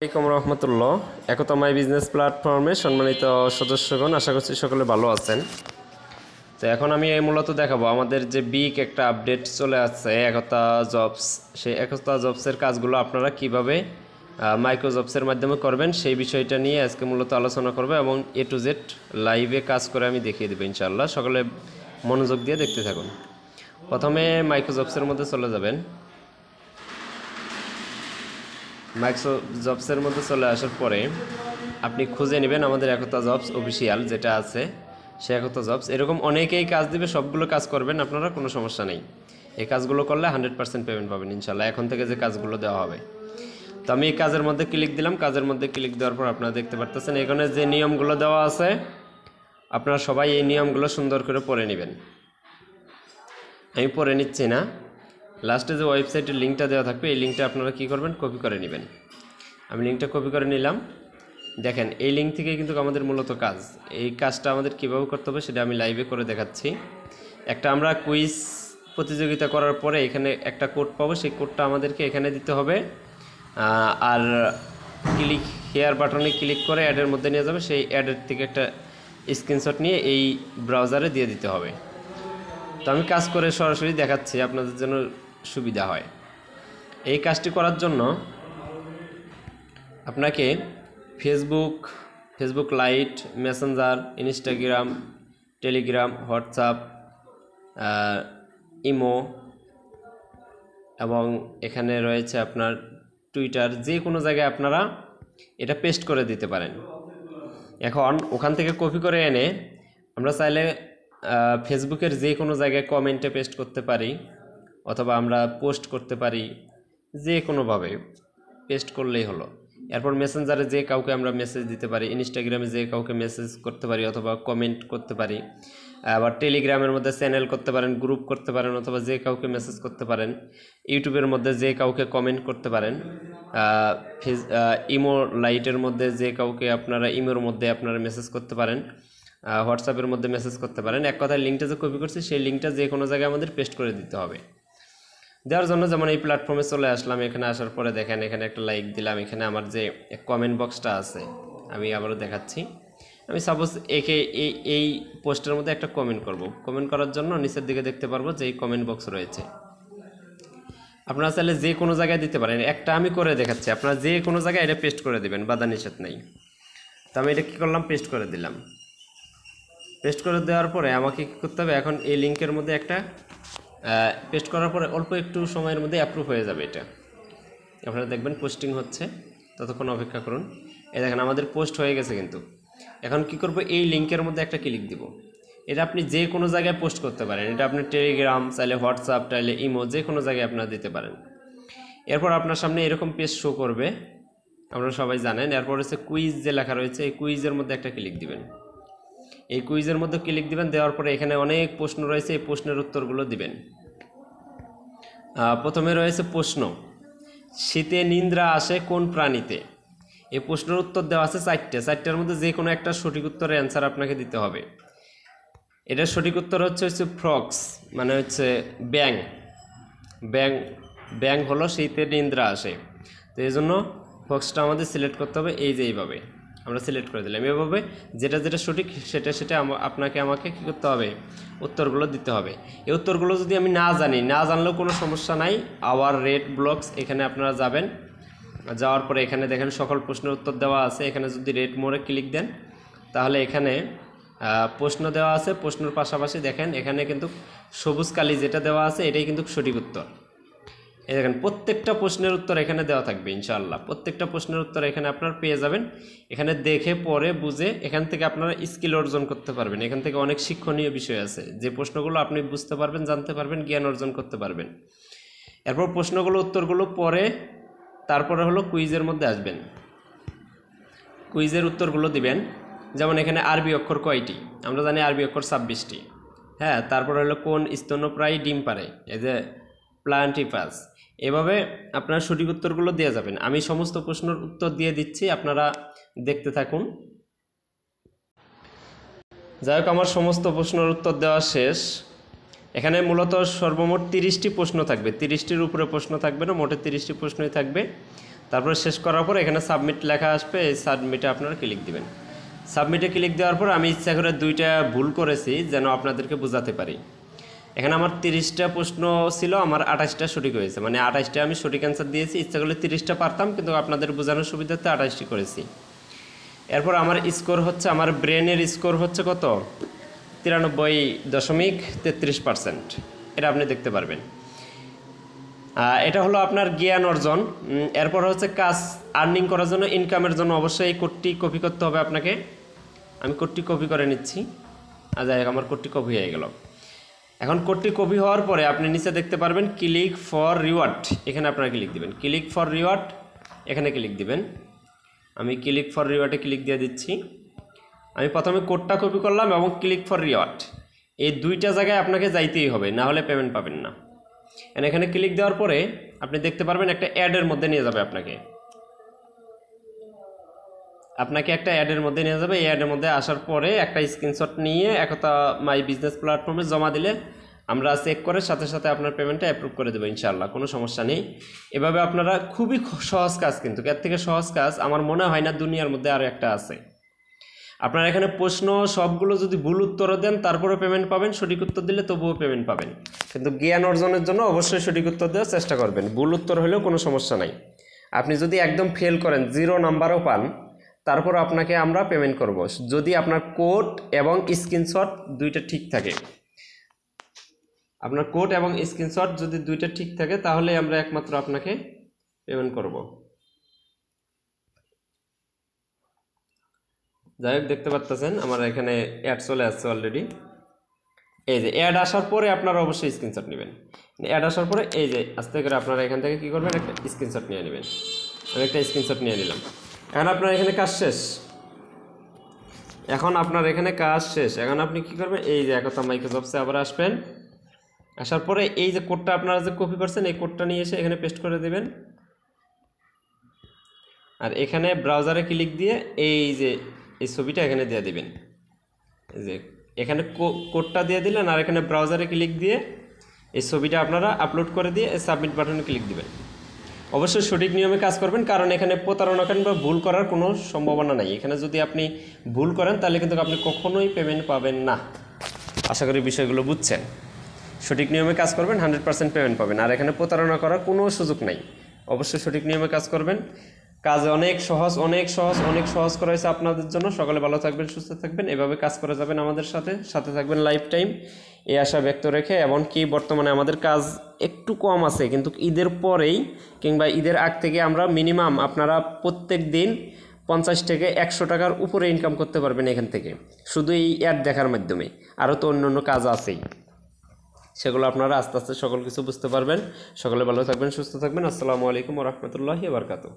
আসসালামু রহমতুল্লাহ। একতা my business প্ল্যাটফর্মে সম্মানিত সদস্যগণ, আশা করছি সকলে ভালো আছেন। তো এখন আমি মূলত দেখাবো আমাদের যে বিগ একটা আপডেট চলে আসছে একতা জবস। সেই একতা জবসের কাজগুলো আপনারা কিভাবে মাইক্রো জবসের মাধ্যমে করবেন সেই বিষয়টা নিয়ে আজকে মূলত আলোচনা করবো এবং A to Z লাইভে কাজ করে আমি দেখিয়ে দেবো ইনশাআল্লাহ। সকলে মনোযোগ দিয়ে দেখতে থাকুন। প্রথমে মাইক্রো জবসের মধ্যে চলে যাবেন। মাইক্রো জবসের মধ্যে চলে আসার পরে আপনি খুঁজে নেবেন আমাদের একতা জবস অফিসিয়াল যেটা আছে, সে একতা জবস। এরকম অনেকেই কাজ দিবে, সবগুলো কাজ করবেন আপনারা, কোনো সমস্যা নেই। এই কাজগুলো করলে 100% পেমেন্ট পাবেন ইনশাল্লাহ, এখন থেকে যে কাজগুলো দেওয়া হবে। তো আমি এই কাজের মধ্যে ক্লিক দিলাম। কাজের মধ্যে ক্লিক দেওয়ার পর আপনারা দেখতে পারতেছেন এখানে যে নিয়মগুলো দেওয়া আছে, আপনারা সবাই এই নিয়মগুলো সুন্দর করে পড়ে নেবেন। আমি পড়ে নিচ্ছি না, লাস্টে যে ওয়েবসাইটের লিঙ্কটা দেওয়া থাকবে এই লিঙ্কটা আপনারা কী করবেন, কপি করে নেবেন। আমি লিঙ্কটা কপি করে নিলাম। দেখেন এই লিঙ্ক থেকে কিন্তু আমাদের মূলত কাজ, এই কাজটা আমাদের কীভাবে করতে হবে সেটা আমি লাইভে করে দেখাচ্ছি। একটা আমরা কুইজ প্রতিযোগিতা করার পরে এখানে একটা কোড পাবো, সেই কোডটা আমাদেরকে এখানে দিতে হবে। আর ক্লিক হেয়ার বাটনে ক্লিক করে অ্যাডের মধ্যে নিয়ে যাবে, সেই অ্যাডের থেকে একটা স্ক্রিনশট নিয়ে এই ব্রাউজারে দিয়ে দিতে হবে। তো আমি কাজ করে সরাসরি দেখাচ্ছি আপনাদের জন্য সুবিধা হয়। এই কাজটি করার জন্য আপনাকে Facebook light, Messenger, Instagram, Telegram, WhatsApp, imo এবং এখানে রয়েছে আপনার টুইটার, যে কোনো জায়গায় আপনারা এটা পেস্ট করে দিতে পারেন। এখন ওখান থেকে কপি করে এনে আমরা চাইলে ফেসবুকের যে কোনো জায়গায় কমেন্টে পেস্ট করতে পারি, অথবা আমরা পোস্ট করতে পারি, যে কোনোভাবে পেস্ট করলেই হলো। এরপর মেসেঞ্জারে যে কাউকে আমরা মেসেজ দিতে পারি, ইনস্টাগ্রামে যে কাউকে মেসেজ করতে পারি অথবা কমেন্ট করতে পারি, আবার টেলিগ্রামের মধ্যে চ্যানেল করতে পারেন, গ্রুপ করতে পারেন, অথবা যে কাউকে মেসেজ করতে পারেন। ইউটিউবের মধ্যে যে কাউকে কমেন্ট করতে পারেন। ইমো লাইটের মধ্যে যে কাউকে আপনারা ইমোর মধ্যে আপনারা মেসেজ করতে পারেন। হোয়াটসঅ্যাপের মধ্যে মেসেজ করতে পারেন। এক কথায় লিঙ্কটা যে কপি করছি সেই লিঙ্কটা যে কোনো জায়গায় আমাদের পেস্ট করে দিতে হবে। দেওয়ার জন্য যেমন এই প্ল্যাটফর্মে চলে আসলাম, এখানে আসার পরে দেখেন এখানে একটা লাইক দিলাম। এখানে আমার যে কমেন্ট বক্সটা আছে আমি আবারও দেখাচ্ছি। আমি সাপোজ এই পোস্টের মধ্যে একটা কমেন্ট করব। কমেন্ট করার জন্য নিচের দিকে দেখতে পারবো যে এই কমেন্ট বক্স রয়েছে। আপনারা চাইলে যে কোনো জায়গায় দিতে পারেন। একটা আমি করে দেখাচ্ছি, আপনারা যে কোনো জায়গায় এটা পেস্ট করে দেবেন, বাধা নিষেধ নেই। তো আমি এটা কী করলাম, পেস্ট করে দিলাম। পেস্ট করে দেওয়ার পরে আমাকে কী করতে হবে, এখন এই লিঙ্কের মধ্যে একটা পেস্ট করার পরে অল্প একটু সময়ের মধ্যে অ্যাপ্রুভ হয়ে যাবে। এটা আপনারা দেখবেন পোস্টিং হচ্ছে, ততক্ষণ অপেক্ষা করুন। এই দেখেন আমাদের পোস্ট হয়ে গেছে। কিন্তু এখন কি করব, এই লিঙ্কের মধ্যে একটা ক্লিক দিব। এটা আপনি যে কোনো জায়গায় পোস্ট করতে পারেন। এটা আপনি টেলিগ্রাম, চাইলে হোয়াটসঅ্যাপ, চাইলে ইমো, যে কোনো জায়গায় আপনারা দিতে পারেন। এরপর আপনার সামনে এরকম পেজ শো করবে, আপনারা সবাই জানেন। এরপর হচ্ছে কুইজ যে লেখা রয়েছে, এই কুইজের মধ্যে একটা ক্লিক দিবেন। এই কুইজের মধ্যে ক্লিক দিবেন, দেওয়ার পরে এখানে অনেক প্রশ্ন রয়েছে, এই প্রশ্নের উত্তরগুলো দিবেন। প্রথমে রয়েছে প্রশ্ন, শীতে নিদ্রা আসে কোন প্রাণীতে? এই প্রশ্নের উত্তর দেওয়া আছে চারটার মধ্যে যে কোনো একটা সঠিক উত্তরের অ্যান্সার আপনাকে দিতে হবে। এটার সঠিক উত্তর হচ্ছে ফ্রক্স, মানে হচ্ছে ব্যাং। ব্যাং হলো শীতে নিদ্রা আসে। তো এই জন্য ফ্রক্সটা আমাদের সিলেক্ট করতে হবে। এই যে এইভাবে আমরা সিলেক্ট করে দিলাম। এভাবে যেটা সঠিক সেটা আমাকে কী করতে হবে, উত্তরগুলো দিতে হবে। এই উত্তরগুলো যদি আমি না জানলেও কোনো সমস্যা নাই। আওয়ার রেড ব্লকস, এখানে আপনারা যাবেন। যাওয়ার পরে এখানে দেখেন সকল প্রশ্নের উত্তর দেওয়া আছে। এখানে যদি রেড মোড়ে ক্লিক দেন তাহলে এখানে প্রশ্ন দেওয়া আছে। প্রশ্নের পাশাপাশি দেখেন এখানে কিন্তু সবুজ কালি যেটা দেওয়া আছে এটাই কিন্তু সঠিক উত্তর। এই দেখেন প্রত্যেকটা প্রশ্নের উত্তর এখানে দেওয়া থাকবে ইনশাআল্লাহ। প্রত্যেকটা প্রশ্নের উত্তর এখানে আপনারা পেয়ে যাবেন। এখানে দেখে পড়ে বুঝে এখান থেকে আপনারা স্কিল অর্জন করতে পারবেন। এখান থেকে অনেক শিক্ষণীয় বিষয় আছে, যে প্রশ্নগুলো আপনি বুঝতে পারবেন, জানতে পারবেন, জ্ঞান অর্জন করতে পারবেন। এরপর প্রশ্নগুলো উত্তরগুলো পরে তারপরে হলো কুইজের মধ্যে আসবেন। কুইজের উত্তরগুলো দিবেন। যেমন এখানে আরবি অক্ষর কয়টি? আমরা জানি আরবি অক্ষর 26টি। হ্যাঁ, তারপর হলো কোন স্তন্যপ্রায়ী ডিম পারে? এই যে প্লান্টিপাস। এভাবে আপনার সঠিক উত্তরগুলো দিয়ে যাবেন। আমি সমস্ত প্রশ্নের উত্তর দিয়ে দিচ্ছি, আপনারা দেখতে থাকুন। যাই হোক, আমার সমস্ত প্রশ্নের উত্তর দেওয়া শেষ। এখানে মূলত সর্বমোট 30টি প্রশ্ন থাকবে। 30টির উপরে প্রশ্ন থাকবে না, মোটে 30টি প্রশ্নই থাকবে। তারপরে শেষ করার পর এখানে সাবমিট লেখা আসবে, এই সাবমিটে আপনারা ক্লিক দিবেন। সাবমিটে ক্লিক দেওয়ার পর আমি ইচ্ছা করে 2টা ভুল করেছি যেন আপনাদেরকে বোঝাতে পারি। এখানে আমার 30টা প্রশ্ন ছিল, আমার 28টা সঠিক হয়েছে, মানে 28টা আমি সঠিক অ্যান্সার দিয়েছি। ইচ্ছা করলে 30টা পারতাম, কিন্তু আপনাদের বোঝানোর সুবিধার্থে 28টি করেছি। এরপর আমার স্কোর হচ্ছে, আমার ব্রেনের স্কোর হচ্ছে কত, 93.33%। এটা আপনি দেখতে পারবেন। এটা হলো আপনার জ্ঞান অর্জন। এরপর হচ্ছে কাজ আর্নিং করার জন্য, ইনকামের জন্য অবশ্যই এই কোডটি কপি করতে হবে আপনাকে। আমি কোডটি কপি করে নিচ্ছি। যাই হোক, আমার কোডটি কপি হয়ে গেল। এখন কোডটি কপি হওয়ার পরে আপনি নিচে দেখতে পারবেন ক্লিক ফর রিওয়ার্ড, এখানে আপনারা ক্লিক দিবেন। ক্লিক ফর রিওয়ার্ড এখানে ক্লিক দিবেন। আমি ক্লিক ফর রিওয়ার্ডে ক্লিক দিয়ে দিচ্ছি। আমি প্রথমে কোডটা কপি করলাম এবং ক্লিক ফর রিওয়ার্ড, এই 2টা জায়গায় আপনাকে যাইতেই হবে, না হলে পেমেন্ট পাবেন না। এখানে ক্লিক দেওয়ার পরে আপনি দেখতে পারবেন একটা অ্যাডের মধ্যে নিয়ে যাবে আপনাকে একটা অ্যাডের মধ্যে নিয়ে যাবে। এই অ্যাডের মধ্যে আসার পরে একটা স্ক্রিনশট নিয়ে একতা মাই বিজনেস প্ল্যাটফর্মে জমা দিলে আমরা চেক করে সাথে সাথে আপনার পেমেন্টটা অ্যাপ্রুভ করে দেবো ইনশাআল্লাহ, কোনো সমস্যা নেই। এভাবে আপনারা খুবই সহজ কাজ, কিন্তু এর থেকে সহজ কাজ আমার মনে হয় না দুনিয়ার মধ্যে আরও একটা আছে। আপনারা এখানে প্রশ্ন সবগুলো যদি ভুল উত্তর দেন তারপরে পেমেন্ট পাবেন, সঠিক উত্তর দিলে তবুও পেমেন্ট পাবেন। কিন্তু জ্ঞান অর্জনের জন্য অবশ্যই সঠিক উত্তর দেওয়ার চেষ্টা করবেন, ভুল উত্তর হলেও কোনো সমস্যা নাই। আপনি যদি একদম ফেল করেন, 0 নাম্বারও পান, তারপর আপনাকে আমরা পেমেন্ট করব যদি আপনার কোড এবং স্ক্রিনশট 2টা ঠিক থাকে। আপনার কোড এবং স্ক্রিনশট যদি 2টা ঠিক থাকে তাহলে আমরা একমাত্র আপনাকে পেমেন্ট করব। যাই হোক, দেখতে পাচ্ছেন আমার এখানে অ্যাড চলে আসছে অলরেডি। এই যে অ্যাড আসার পরে আপনারা অবশ্যই স্ক্রিনশট নেবেন। অ্যাড আসার পরে এই যে আস্তে করে আপনারা এখান থেকে কী করবেন, একটা স্ক্রিনশট নিয়ে নেবেন। আমি একটা স্ক্রিনশট নিয়ে নিলাম। এখন আপনার এখানে কাজ শেষ। এখন আপনি কি করবেন, এই যে একতা মাইক্রোসফটে আবার আসবেন। আসার পরে এই যে কোডটা আপনারা যে কপি করছেন, এই কোডটা নিয়ে এসে এখানে পেস্ট করে দেবেন। আর এখানে ব্রাউজারে ক্লিক দিয়ে এই যে এই ছবিটা এখানে দিয়ে দিবেন। এই যে এখানে কোডটা দিয়ে দিলেন, আর এখানে ব্রাউজারে ক্লিক দিয়ে এই ছবিটা আপনারা আপলোড করে দিয়ে সাবমিট বাটনে ক্লিক দিবেন। অবশ্যই সঠিক নিয়মে কাজ করবেন, কারণ এখানে প্রতারণা বা ভুল করার কোনো সম্ভাবনা নাই। এখানে যদি আপনি ভুল করেন তাহলে কিন্তু আপনি কখনোই পেমেন্ট পাবেন না। আশা করি বিষয়গুলো বুঝছেন। সঠিক নিয়মে কাজ করবেন, 100% পেমেন্ট পাবেন। আর এখানে প্রতারণা করার কোনো সুযোগ নাই। অবশ্যই সঠিক নিয়মে কাজ করবেন। কাজ অনেক সহজ করা হয়েছে আপনাদের জন্য। সকলে ভালো থাকবেন, সুস্থ থাকবেন, এভাবে কাজ করে যাবেন আমাদের সাথে থাকবেন লাইফ টাইম, এই আশা ব্যক্ত রেখে। এমনকি বর্তমানে আমাদের কাজ একটু কম আছে, কিন্তু ঈদের পরেই কিংবা ঈদের আগ থেকে আমরা মিনিমাম আপনারা প্রত্যেক দিন 50 থেকে 100 টাকার উপরে ইনকাম করতে পারবেন এখান থেকে, শুধু এই অ্যাড দেখার মাধ্যমে। আরও তো অন্য কাজ আছেই, সেগুলো আপনারা আস্তে আস্তে সকল কিছু বুঝতে পারবেন। সকলে ভালো থাকবেন, সুস্থ থাকবেন। আসসালামু আলাইকুম ওয়া রাহমাতুল্লাহি ওয়া বারাকাতুহু।